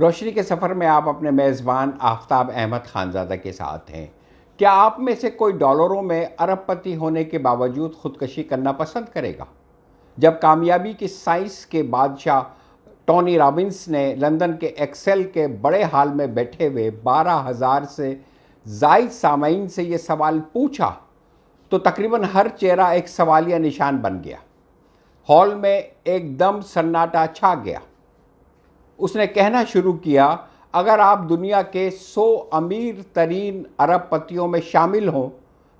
روشنی کے سفر میں آپ اپنے میزبان آفتاب احمد خانزادہ کے ساتھ ہیں۔ کیا آپ میں سے کوئی ڈالروں میں ارب پتی ہونے کے باوجود خودکشی کرنا پسند کرے گا؟ جب کامیابی کی سائنس کے بادشاہ ٹونی رابنس نے لندن کے ایکسل کے بڑے ہال میں بیٹھے ہوئے 12,000 سے زائد سامعین سے یہ سوال پوچھا تو تقریباً ہر چہرہ ایک سوالیہ نشان بن گیا۔ ہال میں ایک دم سناٹا چھا گیا۔ اس نے کہنا شروع کیا، اگر آپ دنیا کے 100 امیر ترین ارب پتیوں میں شامل ہوں،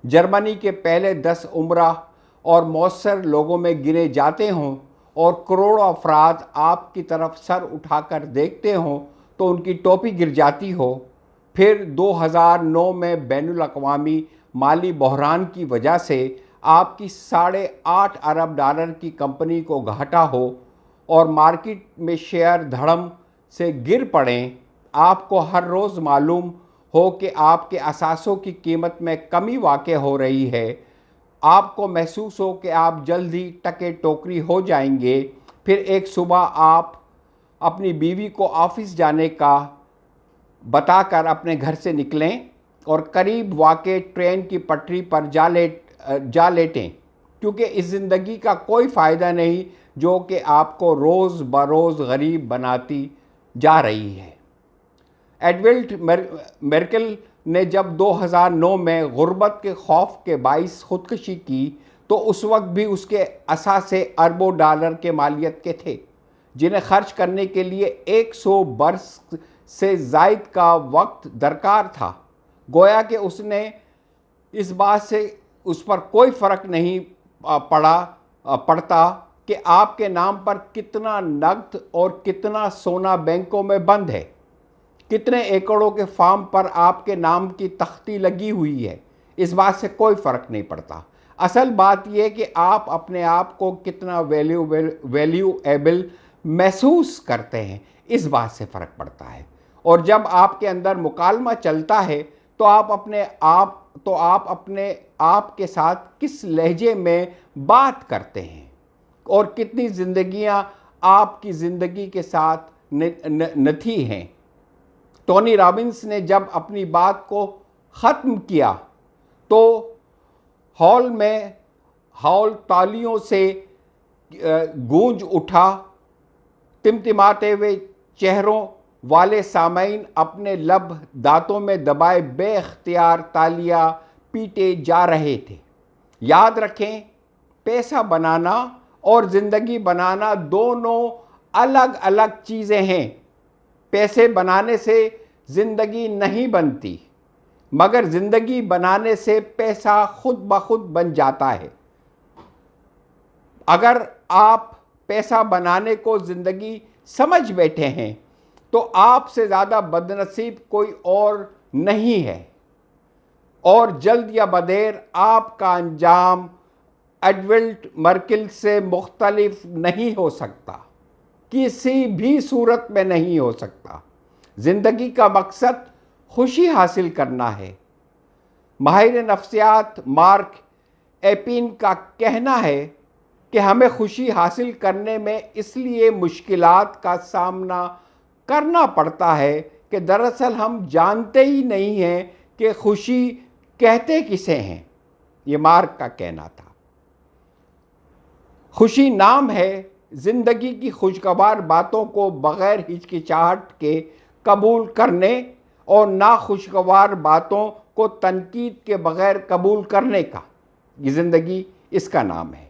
جرمنی کے پہلے 10 امراء اور مؤثر لوگوں میں گنے جاتے ہوں اور کروڑوں افراد آپ کی طرف سر اٹھا کر دیکھتے ہوں تو ان کی ٹوپی گر جاتی ہو، پھر 2009 میں بین الاقوامی مالی بحران کی وجہ سے آپ کی $8.5 ارب کی کمپنی کو گھاٹا ہو اور مارکیٹ میں شیئر دھڑم سے گر پڑیں، آپ کو ہر روز معلوم ہو کہ آپ کے اثاثوں کی قیمت میں کمی واقع ہو رہی ہے، آپ کو محسوس ہو کہ آپ جلد ہی ٹکے ٹوکری ہو جائیں گے، پھر ایک صبح آپ اپنی بیوی کو آفس جانے کا بتا کر اپنے گھر سے نکلیں اور قریب واقع ٹرین کی پٹری پر جا لیٹیں، کیونکہ اس زندگی کا کوئی فائدہ نہیں جو کہ آپ کو روز بروز غریب بناتی جا رہی ہے۔ ایڈولف مرکل نے جب 2009 میں غربت کے خوف کے باعث خودکشی کی تو اس وقت بھی اس کے اثاثے اربوں ڈالر کے مالیت کے تھے، جنہیں خرچ کرنے کے لیے 100 برس سے زائد کا وقت درکار تھا۔ گویا کہ اس نے اس بات سے اس پر کوئی فرق نہیں پڑتا کہ آپ کے نام پر کتنا نقد اور کتنا سونا بینکوں میں بند ہے، کتنے ایکڑوں کے فارم پر آپ کے نام کی تختی لگی ہوئی ہے، اس بات سے کوئی فرق نہیں پڑتا۔ اصل بات یہ کہ آپ اپنے آپ کو کتنا ویلیوایبل محسوس کرتے ہیں، اس بات سے فرق پڑتا ہے۔ اور جب آپ کے اندر مکالمہ چلتا ہے تو آپ اپنے آپ کے ساتھ کس لہجے میں بات کرتے ہیں اور کتنی زندگیاں آپ کی زندگی کے ساتھ نتھی ہیں۔ ٹونی رابنس نے جب اپنی بات کو ختم کیا تو ہال تالیوں سے گونج اٹھا۔ تمتماتے ہوئے چہروں والے سامعین اپنے لب دانتوں میں دبائے بے اختیار تالیاں پیٹے جا رہے تھے۔ یاد رکھیں، پیسہ بنانا اور زندگی بنانا دونوں الگ الگ چیزیں ہیں۔ پیسے بنانے سے زندگی نہیں بنتی، مگر زندگی بنانے سے پیسہ خود بخود بن جاتا ہے۔ اگر آپ پیسہ بنانے کو زندگی سمجھ بیٹھے ہیں تو آپ سے زیادہ بدنصیب کوئی اور نہیں ہے، اور جلد یا بدیر آپ کا انجام ایڈولف مرکل سے مختلف نہیں ہو سکتا، کسی بھی صورت میں نہیں ہو سکتا۔ زندگی کا مقصد خوشی حاصل کرنا ہے۔ ماہر نفسیات مارک ایپین کا کہنا ہے کہ ہمیں خوشی حاصل کرنے میں اس لیے مشکلات کا سامنا کرنا پڑتا ہے کہ دراصل ہم جانتے ہی نہیں ہیں کہ خوشی کہتے کسے ہیں۔ یہ مارک کا کہنا تھا۔ خوشی نام ہے زندگی کی خوشگوار باتوں کو بغیر ہچکچاہٹ کے قبول کرنے اور ناخوشگوار باتوں کو تنقید کے بغیر قبول کرنے کا۔ یہ زندگی اس کا نام ہے۔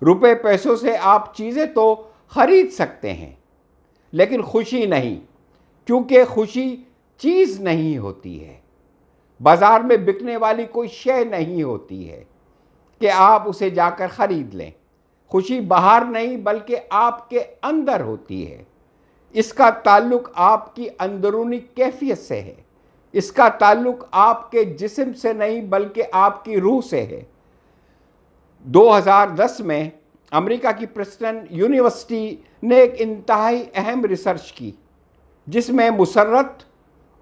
روپے پیسوں سے آپ چیزیں تو خرید سکتے ہیں لیکن خوشی نہیں، کیونکہ خوشی چیز نہیں ہوتی ہے، بازار میں بکنے والی کوئی شے نہیں ہوتی ہے کہ آپ اسے جا کر خرید لیں۔ خوشی باہر نہیں بلکہ آپ کے اندر ہوتی ہے۔ اس کا تعلق آپ کی اندرونی کیفیت سے ہے، اس کا تعلق آپ کے جسم سے نہیں بلکہ آپ کی روح سے ہے۔ 2010 میں امریکہ کی پرنسٹن یونیورسٹی نے ایک انتہائی اہم ریسرچ کی جس میں مسرت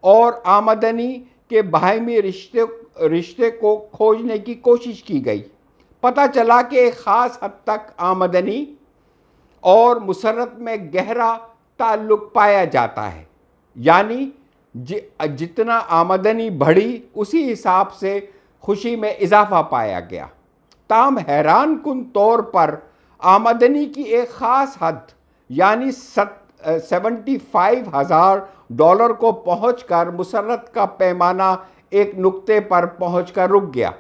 اور آمدنی کے باہمی رشتے کو کھوجنے کی کوشش کی گئی۔ پتہ چلا کہ ایک خاص حد تک آمدنی اور مسرت میں گہرا تعلق پایا جاتا ہے۔ یعنی جتنا آمدنی بڑھی اسی حساب سے خوشی میں اضافہ پایا گیا۔ تاہم حیران کن طور پر آمدنی کی ایک خاص حد یعنی $75,000 کو پہنچ کر مسرت کا پیمانہ ایک نقطے پر پہنچ کر رک گیا۔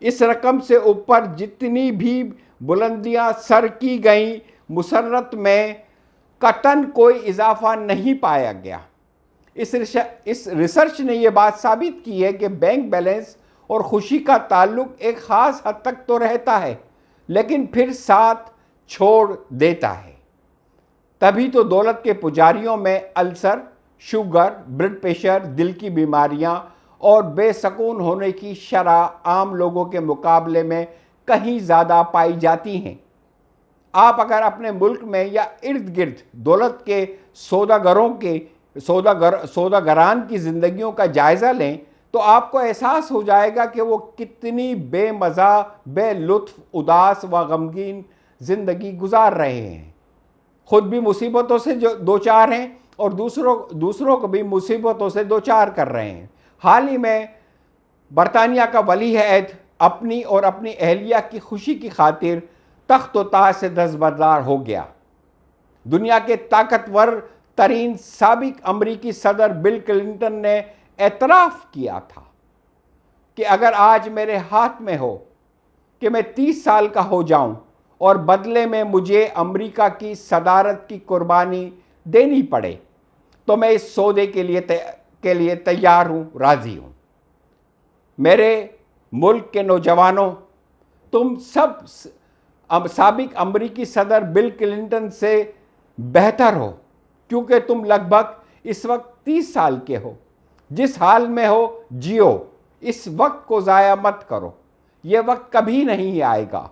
اس رقم سے اوپر جتنی بھی بلندیاں سر کی گئیں، مسرت میں قطعاً کوئی اضافہ نہیں پایا گیا۔ اس ریسرچ نے یہ بات ثابت کی ہے کہ بینک بیلنس اور خوشی کا تعلق ایک خاص حد تک تو رہتا ہے، لیکن پھر ساتھ چھوڑ دیتا ہے۔ تبھی تو دولت کے پجاریوں میں السر، شوگر، بلڈ پریشر، دل کی بیماریاں اور بے سکون ہونے کی شرح عام لوگوں کے مقابلے میں کہیں زیادہ پائی جاتی ہیں۔ آپ اگر اپنے ملک میں یا ارد گرد دولت کے سوداگران کی زندگیوں کا جائزہ لیں تو آپ کو احساس ہو جائے گا کہ وہ کتنی بے مزہ، بے لطف، اداس و غمگین زندگی گزار رہے ہیں۔ خود بھی مصیبتوں سے دوچار ہیں اور دوسروں کو بھی مصیبتوں سے دوچار کر رہے ہیں۔ حال ہی میں برطانیہ کا ولی عہد اپنی اور اپنی اہلیہ کی خوشی کی خاطر تخت و تاج سے دستبردار ہو گیا۔ دنیا کے طاقتور ترین سابق امریکی صدر بل کلنٹن نے اعتراف کیا تھا کہ اگر آج میرے ہاتھ میں ہو کہ میں 30 سال کا ہو جاؤں اور بدلے میں مجھے امریکہ کی صدارت کی قربانی دینی پڑے تو میں اس سودے کے لیے تیار ہوں، راضی ہوں۔ میرے ملک کے نوجوانوں، تم سب سابق امریکی صدر بل کلنٹن سے بہتر ہو، کیونکہ تم لگ بھگ اس وقت 30 سال کے ہو۔ جس حال میں ہو جیو، اس وقت کو ضائع مت کرو، یہ وقت کبھی نہیں آئے گا۔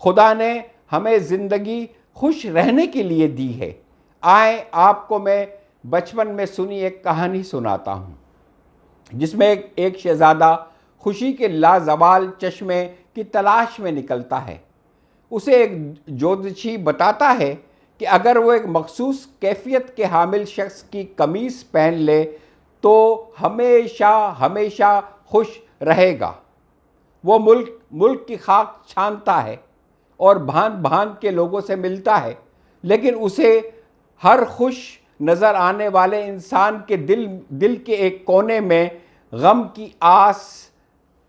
خدا نے ہمیں زندگی خوش رہنے کے لیے دی ہے۔ آئیں آپ کو میں بچپن میں سنی ایک کہانی سناتا ہوں، جس میں ایک شہزادہ خوشی کے لازوال چشمے کی تلاش میں نکلتا ہے۔ اسے ایک جوتشی بتاتا ہے کہ اگر وہ ایک مخصوص کیفیت کے حامل شخص کی قمیص پہن لے تو ہمیشہ ہمیشہ خوش رہے گا۔ وہ ملک کی خاک چھانتا ہے اور بھانت کے لوگوں سے ملتا ہے، لیکن اسے ہر خوش نظر آنے والے انسان کے دل کے ایک کونے میں غم کی آس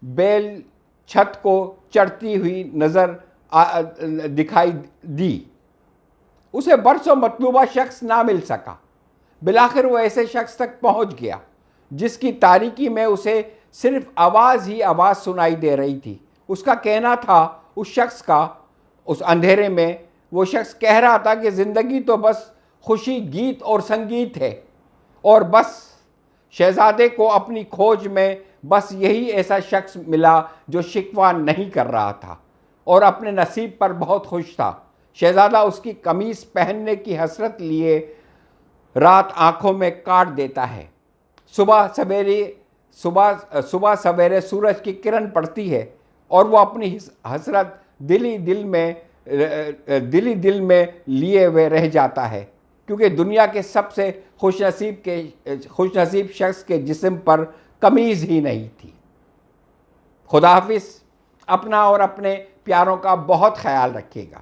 بیل چھت کو چڑھتی ہوئی نظر دکھائی دی۔ اسے برسوں مطلوبہ شخص نہ مل سکا۔ بالآخر وہ ایسے شخص تک پہنچ گیا جس کی تاریکی میں اسے صرف آواز ہی آواز سنائی دے رہی تھی۔ اس کا کہنا تھا اس اندھیرے میں وہ شخص کہہ رہا تھا کہ زندگی تو بس خوشی، گیت اور سنگیت ہے، اور بس شہزادے کو اپنی کھوج میں بس یہی ایسا شخص ملا جو شکوہ نہیں کر رہا تھا اور اپنے نصیب پر بہت خوش تھا۔ شہزادہ اس کی قمیص پہننے کی حسرت لیے رات آنکھوں میں کاٹ دیتا ہے۔ صبح سویرے سورج کی کرن پڑتی ہے اور وہ اپنی حسرت دلی دل میں لیے ہوئے رہ جاتا ہے، کیونکہ دنیا کے سب سے خوش نصیب شخص کے جسم پر قمیض ہی نہیں تھی۔ خدا حافظ۔ اپنا اور اپنے پیاروں کا بہت خیال رکھیے گا۔